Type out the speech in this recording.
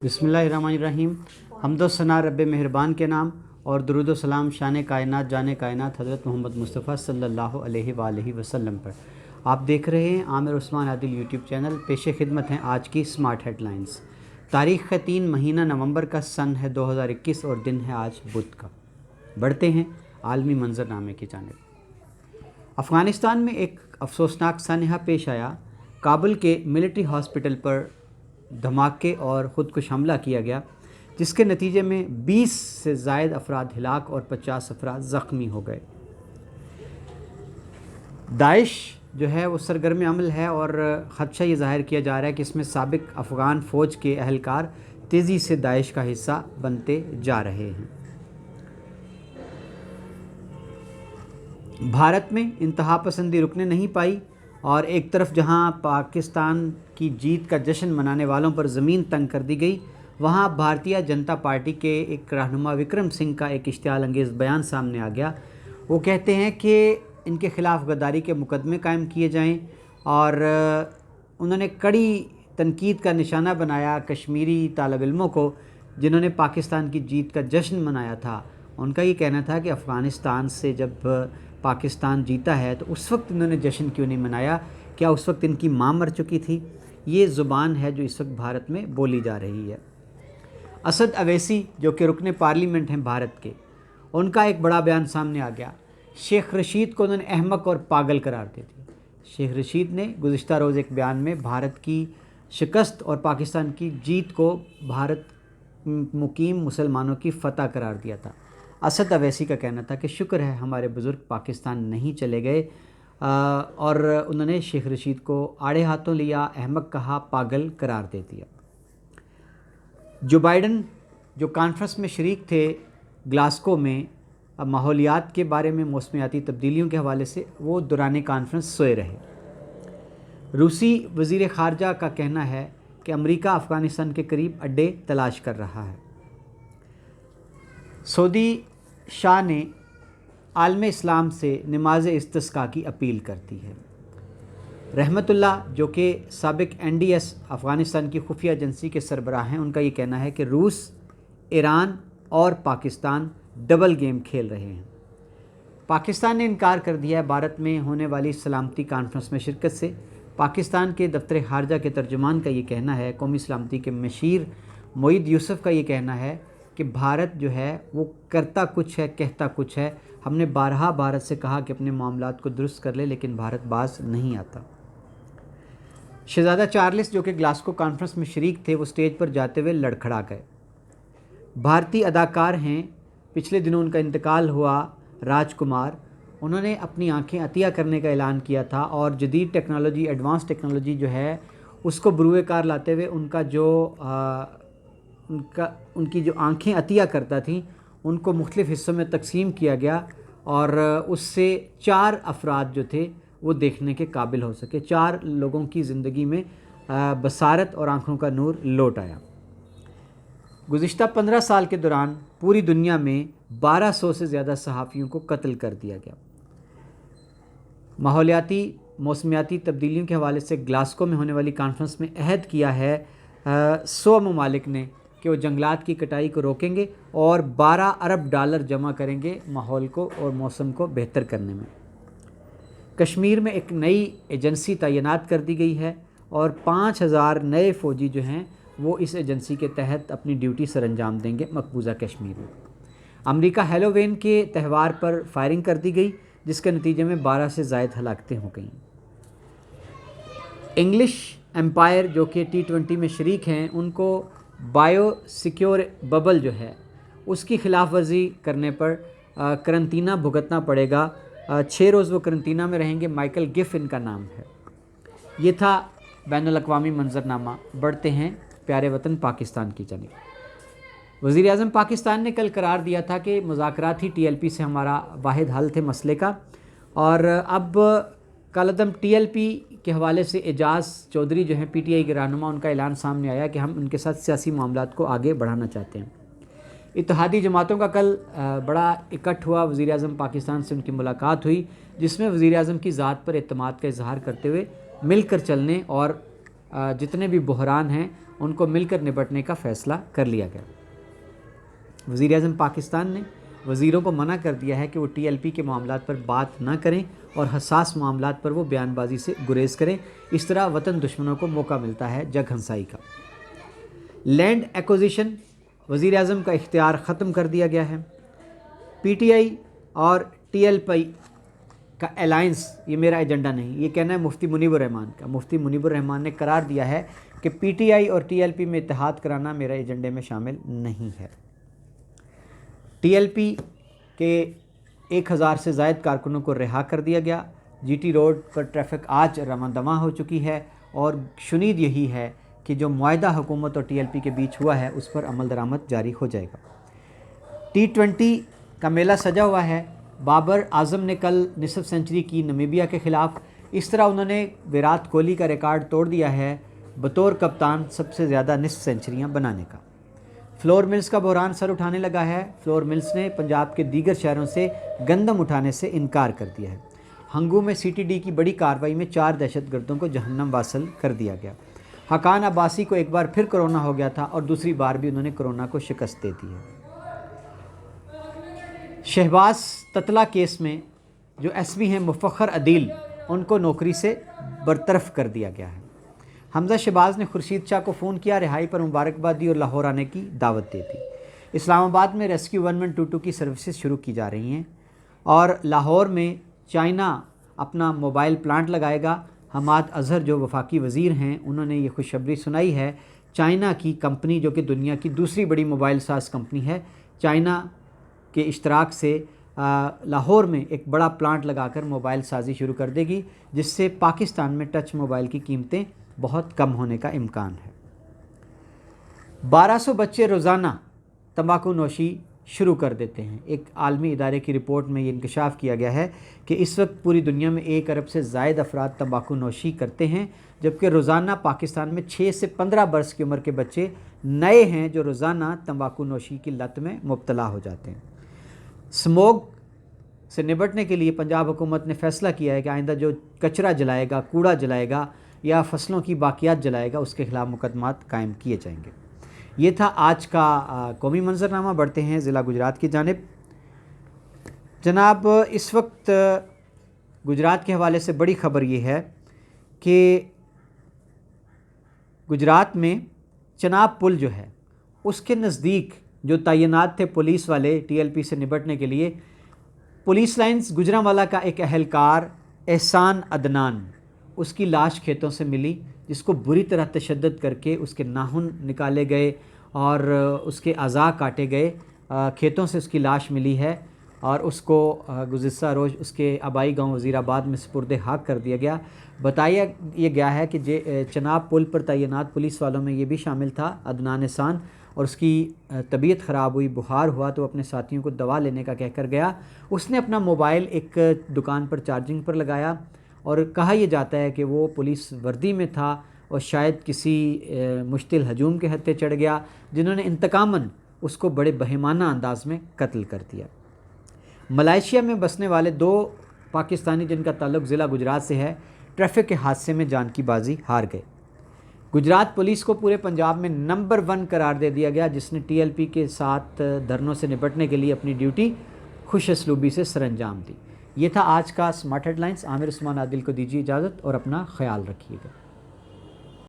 बिस्मिल्लाहिर्रहमानिर्रहीम। हम्दो सना रब मेहरबान के नाम और दुरूद व सलाम शान कायनात जाने कायनात हज़रत मोहम्मद मुस्तफ़ा सल्लल्लाहु अलैहि वसल्लम पर। आप देख रहे हैं आमिर उस्मान आदिल यूट्यूब चैनल। पेशे खिदमत हैं आज की स्मार्ट हेडलाइंस। तारीख़ है 3 महीना नवंबर का, सन है 2021 और दिन है आज बुध का। बढ़ते हैं आलमी मंजरनामे की जानिब। अफ़गानिस्तान में एक अफसोसनाक सानहा पेश आया। काबुल के मिलिट्री हॉस्पिटल पर धमाके और ख़ुदकुश हमला किया गया, जिसके नतीजे में 20 से ज़ायद अफराद हिलाक और 50 अफराद ज़ख्मी हो गए। दाइश जो है वो सरगर्म अमल है और ख़दशा ये ज़ाहिर किया जा रहा है कि इसमें साबिक अफ़गान फ़ौज के अहलकार तेज़ी से दाइश का हिस्सा बनते जा रहे हैं। भारत में इंतहा पसंदी रुकने नहीं पाई और एक तरफ जहां पाकिस्तान की जीत का जश्न मनाने वालों पर ज़मीन तंग कर दी गई, वहां भारतीय जनता पार्टी के एक रहनुमा विक्रम सिंह का एक इश्तियाल अंगेज़ बयान सामने आ गया। वो कहते हैं कि इनके ख़िलाफ़ गद्दारी के मुकदमे कायम किए जाएं और उन्होंने कड़ी तनकीद का निशाना बनाया कश्मीरी तालिब इल्मों को जिन्होंने पाकिस्तान की जीत का जश्न मनाया था। उनका ये कहना था कि अफ़गानिस्तान से जब पाकिस्तान जीता है तो उस वक्त इन्होंने जश्न क्यों नहीं मनाया, क्या उस वक्त इनकी माँ मर चुकी थी? ये ज़ुबान है जो इस वक्त भारत में बोली जा रही है। असद अवैसी जो कि रुकने पार्लियामेंट हैं भारत के, उनका एक बड़ा बयान सामने आ गया। शेख रशीद को उन्होंने अहमक और पागल करार दे दी। शेख रशीद ने गुज़िश्ता रोज़ एक बयान में भारत की शिकस्त और पाकिस्तान की जीत को भारत मुकीम मुसलमानों की फ़तह करार दिया था। असद अवैसी का कहना था कि शुक्र है हमारे बुज़ुर्ग पाकिस्तान नहीं चले गए, और उन्होंने शेख रशीद को आड़े हाथों लिया, अहमक कहा, पागल करार दे दिया। जो बाइडन जो कॉन्फ्रेंस में शरीक थे ग्लासगो में माहौलियात के बारे में, मौसमियाती तब्दीलियों के हवाले से, वो दौरान कॉन्फ्रेंस सोए रहे। रूसी वज़ीर ख़ारजा का कहना है कि अमेरिका अफ़गानिस्तान के करीब अड्डे तलाश कर रहा है। सऊदी शाह ने आलम इस्लाम से नमाज इस्तिस्का की अपील कर दी है। रहमतुल्लाह जो कि साबिक NDS अफ़गानिस्तान की खुफिया एजेंसी के सरबराह हैं, उनका ये कहना है कि रूस, ईरान और पाकिस्तान डबल गेम खेल रहे हैं। पाकिस्तान ने इनकार कर दिया है भारत में होने वाली सलामती कॉन्फ्रेंस में शिरकत से। पाकिस्तान के दफ्तर ख़ारजा के तर्जुमान का ये कहना है, कौमी सलामती के मशीर मोईद यूसुफ का ये कहना है कि भारत जो है वो करता कुछ है, कहता कुछ है। हमने बारहा भारत से कहा कि अपने मामलात को दुरुस्त कर ले, लेकिन भारत बाज नहीं आता। शहज़ादा चार्ल्स जो कि ग्लासगो कॉन्फ्रेंस में शरीक थे, वो स्टेज पर जाते हुए लड़खड़ा गए। भारतीय अदाकार हैं, पिछले दिनों उनका इंतकाल हुआ, राजकुमार। उन्होंने अपनी आंखें अतिया करने का ऐलान किया था और जदीद टेक्नोलॉजी, एडवांस टेक्नोलॉजी जो है उसको बरूए कार लाते हुए उनकी जो आंखें अतिया करता थीं उनको मुख्तलिफ़ हिस्सों में तकसीम किया गया और उससे 4 अफराद जो थे वो देखने के काबिल हो सके। 4 लोगों की ज़िंदगी में बसारत और आँखों का नूर लौट आया। गुज़िश्ता 15 साल के दौरान पूरी दुनिया में 1200 से ज़्यादा सहाफ़ियों को कत्ल कर दिया गया। माहौलियाती मौसमियाती तब्दीलियों के हवाले से ग्लासगो में होने वाली कॉन्फ्रेंस में अहद किया है 100 ममालिक ने कि वो जंगलात की कटाई को रोकेंगे और 12 अरब डॉलर जमा करेंगे माहौल को और मौसम को बेहतर करने में। कश्मीर में एक नई एजेंसी तैनात कर दी गई है और 5000 नए फ़ौजी जो हैं वो इस एजेंसी के तहत अपनी ड्यूटी सरअंजाम देंगे मकबूजा कश्मीर में। अमेरिका हैलोवीन के त्यौहार पर फायरिंग कर दी गई, जिसके नतीजे में 12 से ज़ायद हलाकतें हो गईं। इंग्लिश एम्पायर जो कि T20 में शरीक हैं, उनको बायो सिक्योर बबल जो है उसकी खिलाफ वर्जी करने पर करंतना भुगतना पड़ेगा। 6 रोज़ वो करंतना में रहेंगे। माइकल गिफ इनका नाम है। ये था बैनुल-अक़वामी मंजरनामा। बढ़ते हैं प्यारे वतन पाकिस्तान की जानिब। वज़ीर आज़म पाकिस्तान ने कल करार दिया था कि मुज़ाकरात ही TLP से हमारा वाहिद हल थे मसले का, और अब कालदम TLP के हवाले से एजाज़ चौधरी जो हैं PTI के रहनुमा, उनका ऐलान सामने आया कि हम उनके साथ सियासी मामलात को आगे बढ़ाना चाहते हैं। इत्तेहादी जमातों का कल बड़ा इकट्ठ हुआ, वज़ीर आज़म पाकिस्तान से उनकी मुलाकात हुई, जिसमें वज़ीर आज़म की ज़ात पर एतमाद का इजहार करते हुए मिलकर चलने और جتنے بھی بحران ہیں ان کو مل کر نپٹنے کا فیصلہ کر لیا گیا۔ وزیر اعظم پاکستان نے وزیروں کو منع کر دیا ہے کہ وہ ٹی ایل پی کے معاملات پر بات نہ کریں اور حساس معاملات پر وہ بیان بازی سے گریز کریں، اس طرح وطن دشمنوں کو موقع ملتا ہے جگ ہنسائی کا۔ لینڈ ایکوزیشن، وزیر اعظم کا اختیار ختم کر دیا گیا ہے۔ پی ٹی آئی اور ٹی ایل پی کا الائنس یہ میرا ایجنڈا نہیں، یہ کہنا ہے مفتی منیب الرحمان کا۔ مفتی منیب الرحمان نے قرار دیا ہے کہ پی ٹی آئی اور ٹی ایل پی میں اتحاد کرانا میرے ایجنڈے میں شامل نہیں ہے۔ ٹی ایل پی کے 1000 سے زائد کارکنوں کو رہا کر دیا گیا۔ جی ٹی روڈ پر ٹریفک آج رواں دواں ہو چکی ہے اور شنید یہی ہے کہ جو معاہدہ حکومت اور ٹی ایل پی کے بیچ ہوا ہے اس پر عمل درآمد جاری ہو جائے گا۔ T20 کا میلہ سجا ہوا ہے۔ بابر اعظم نے کل نصف سینچری کی نمیبیا کے خلاف، اس طرح انہوں نے ویرات کوہلی کا ریکارڈ توڑ دیا ہے بطور کپتان سب سے زیادہ نصف سینچریاں بنانے کا۔ فلور ملز کا بحران سر اٹھانے لگا ہے۔ فلور ملز نے پنجاب کے دیگر شہروں سے گندم اٹھانے سے انکار کر دیا ہے۔ ہنگو میں سی ٹی ڈی کی بڑی کارروائی میں 4 دہشت گردوں کو جہنم واصل کر دیا گیا۔ حقان عباسی کو ایک بار پھر کرونا ہو گیا تھا اور دوسری بار بھی انہوں نے کرونا کو شکست دے دی ہے۔ شہباز تتلہ کیس میں جو ایس پی ہیں مفخر عدیل، ان کو نوکری سے برطرف کر دیا گیا ہے۔ حمزہ شہباز نے خورشید شاہ کو فون کیا، رہائی پر مبارکباد دی اور لاہور آنے کی دعوت دے دی۔ اسلام آباد میں ریسکیو 1122 کی سروسز شروع کی جا رہی ہیں اور لاہور میں چائنا اپنا موبائل پلانٹ لگائے گا۔ حماد اظہر جو وفاقی وزیر ہیں انہوں نے یہ خوشخبری سنائی ہے۔ چائنا کی کمپنی جو کہ دنیا کی دوسری بڑی موبائل ساز کمپنی ہے، چائنا کے اشتراک سے لاہور میں ایک بڑا پلانٹ لگا کر موبائل سازی شروع کر دے گی، جس سے پاکستان میں ٹچ موبائل کی قیمتیں بہت کم ہونے کا امکان ہے۔ 1200 بچے روزانہ تمباکو نوشی شروع کر دیتے ہیں۔ ایک عالمی ادارے کی رپورٹ میں یہ انکشاف کیا گیا ہے کہ اس وقت پوری دنیا میں 1 ارب سے زائد افراد تمباکو نوشی کرتے ہیں، جبکہ روزانہ پاکستان میں 6 سے 15 برس کی عمر کے بچے نئے ہیں جو روزانہ تمباکو نوشی کی لت میں مبتلا ہو جاتے ہیں۔ سموگ سے نبٹنے کے لیے پنجاب حکومت نے فیصلہ کیا ہے کہ آئندہ جو کچرا جلائے گا، کوڑا جلائے گا یا فصلوں کی باقیات جلائے گا، اس کے خلاف مقدمات قائم کیے جائیں گے۔ یہ تھا آج کا قومی منظرنامہ۔ بڑھتے ہیں ضلع گجرات کی جانب۔ جناب، اس وقت گجرات کے حوالے سے بڑی خبر یہ ہے کہ گجرات میں چناب پل جو ہے اس کے نزدیک جو تعینات تھے پولیس والے ٹی ایل پی سے نبٹنے کے لیے، پولیس لائنز گجرانوالہ کا ایک اہلکار احسان عدنان، اس کی لاش کھیتوں سے ملی، جس کو بری طرح تشدد کر کے اس کے ناخن نکالے گئے اور اس کے اعضاء کاٹے گئے۔ کھیتوں سے اس کی لاش ملی ہے اور اس کو گزشتہ روز اس کے آبائی گاؤں وزیر آباد میں سپرد حق کر دیا گیا۔ بتایا یہ گیا ہے کہ چناب پل پر تعینات پولیس والوں میں یہ بھی شامل تھا عدنان احسان، اور اس کی طبیعت خراب ہوئی، بخار ہوا تو اپنے ساتھیوں کو دوا لینے کا کہہ کر گیا۔ اس نے اپنا موبائل ایک دکان پر چارجنگ پر لگایا اور کہا یہ جاتا ہے کہ وہ پولیس وردی میں تھا اور شاید کسی مشتل ہجوم کے ہتھے چڑھ گیا، جنہوں نے انتقاماً اس کو بڑے بہیمانہ انداز میں قتل کر دیا۔ ملائیشیا میں بسنے والے 2 پاکستانی جن کا تعلق ضلع گجرات سے ہے، ٹریفک کے حادثے میں جان کی بازی ہار گئے۔ گجرات پولیس کو پورے پنجاب میں نمبر 1 قرار دے دیا گیا، جس نے ٹی ایل پی کے ساتھ دھرنوں سے نپٹنے کے لیے اپنی ڈیوٹی خوش اسلوبی سے سر انجام دی۔ یہ تھا آج کا سمارٹ ہیڈ لائنز۔ عامر عثمان عادل کو دیجیے اجازت اور اپنا خیال رکھیے گا۔